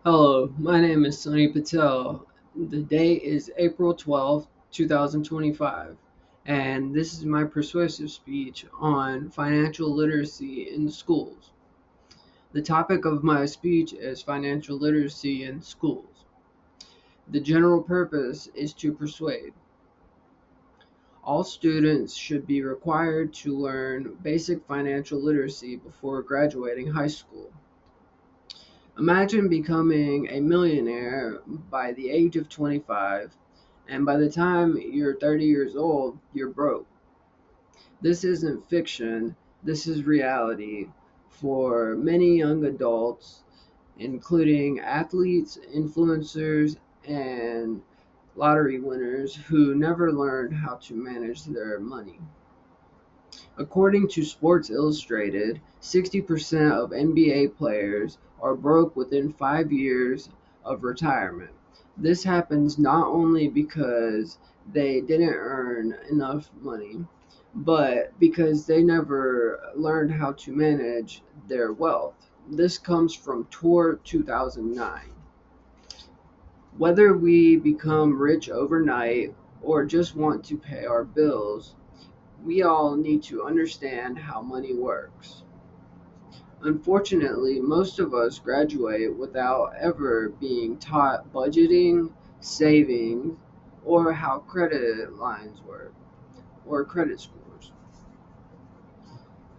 Hello, my name is Sunny Patel. The date is April 12th, 2025, and this is my persuasive speech on financial literacy in schools. The topic of my speech is financial literacy in schools. The general purpose is to persuade. All students should be required to learn basic financial literacy before graduating high school. Imagine becoming a millionaire by the age of 25, and by the time you're 30 years old, you're broke. This isn't fiction, this is reality for many young adults, including athletes, influencers, and lottery winners who never learned how to manage their money. According to Sports Illustrated, 60% of NBA players are broke within 5 years of retirement. This happens not only because they didn't earn enough money, but because they never learned how to manage their wealth. This comes from Tour 2009. Whether we become rich overnight or just want to pay our bills, we all need to understand how money works. Unfortunately, most of us graduate without ever being taught budgeting, saving, or how credit lines work, or credit scores.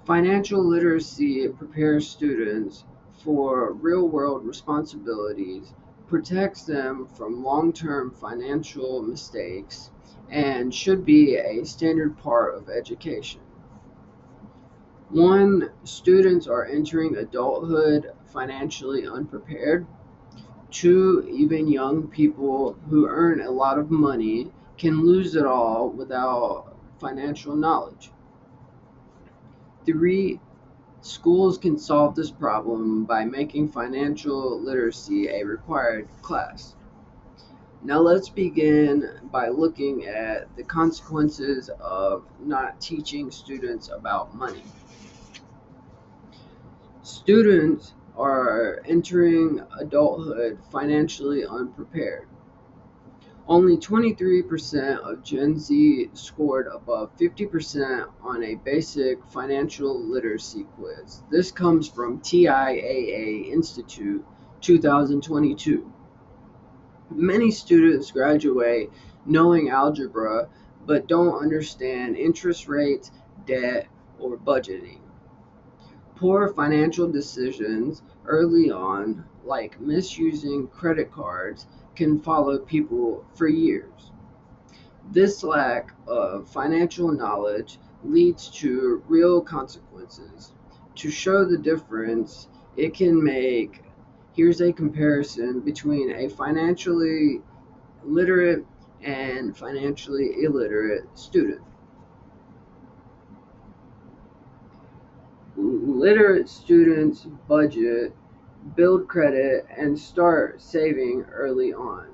Financial literacy prepares students for real world responsibilities, protects them from long term financial mistakes, and should be a standard part of education. One, students are entering adulthood financially unprepared. Two, even young people who earn a lot of money can lose it all without financial knowledge. Three, schools can solve this problem by making financial literacy a required class. Now let's begin by looking at the consequences of not teaching students about money. Students are entering adulthood financially unprepared. Only 23% of Gen Z scored above 50% on a basic financial literacy quiz. This comes from TIAA Institute 2022. Many students graduate knowing algebra but don't understand interest rates, debt, or budgeting. Poor financial decisions early on, like misusing credit cards, can follow people for years. This lack of financial knowledge leads to real consequences. To show the difference it can make, here's a comparison between a financially literate and financially illiterate student. Literate students budget, build credit, and start saving early on.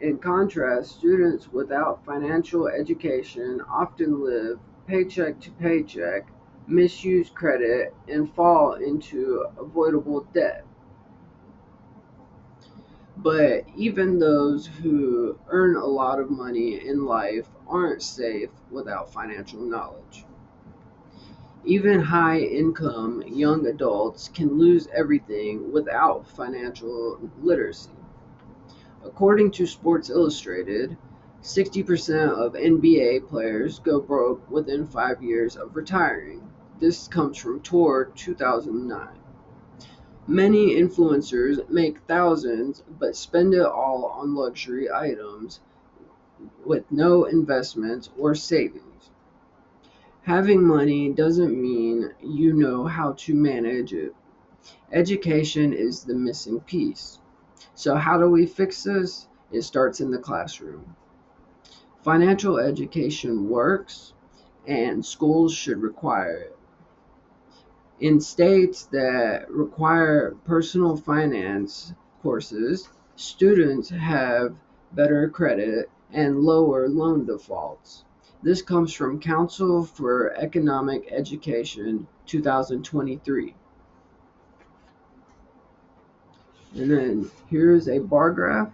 In contrast, students without financial education often live paycheck to paycheck, misuse credit, and fall into avoidable debt. But even those who earn a lot of money in life aren't safe without financial knowledge. Even high income young adults can lose everything without financial literacy. According to Sports Illustrated, 60% of NBA players go broke within 5 years of retiring. This comes from Tour 2009. Many influencers make thousands but spend it all on luxury items with no investments or savings. Having money doesn't mean you know how to manage it. Education is the missing piece. So, how do we fix this? It starts in the classroom. Financial education works, and schools should require it. In states that require personal finance courses, students have better credit and lower loan defaults. This comes from Council for Economic Education 2023. And then here's a bar graph.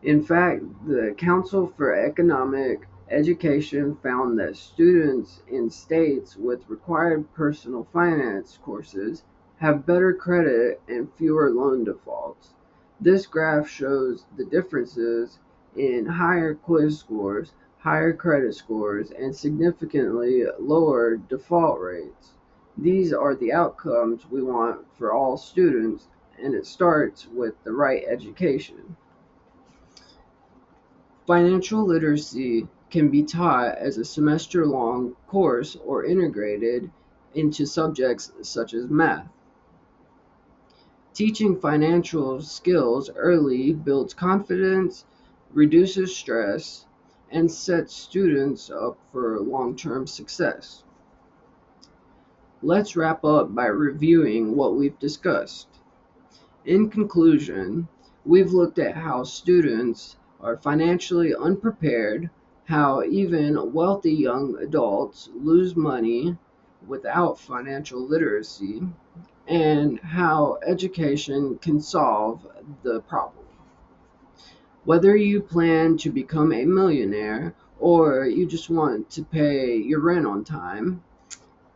In fact, the Council for Economic Education found that students in states with required personal finance courses have better credit and fewer loan defaults. This graph shows the differences in higher quiz scores, higher credit scores, and significantly lower default rates. These are the outcomes we want for all students, and it starts with the right education. Financial literacy can be taught as a semester-long course or integrated into subjects such as math. Teaching financial skills early builds confidence, reduces stress, and sets students up for long-term success. Let's wrap up by reviewing what we've discussed. In conclusion, we've looked at how students are financially unprepared, how even wealthy young adults lose money without financial literacy, and how education can solve the problem. Whether you plan to become a millionaire or you just want to pay your rent on time,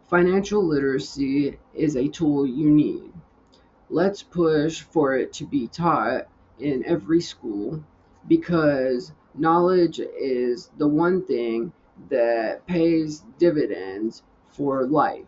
financial literacy is a tool you need. Let's push for it to be taught in every school because knowledge is the one thing that pays dividends for life.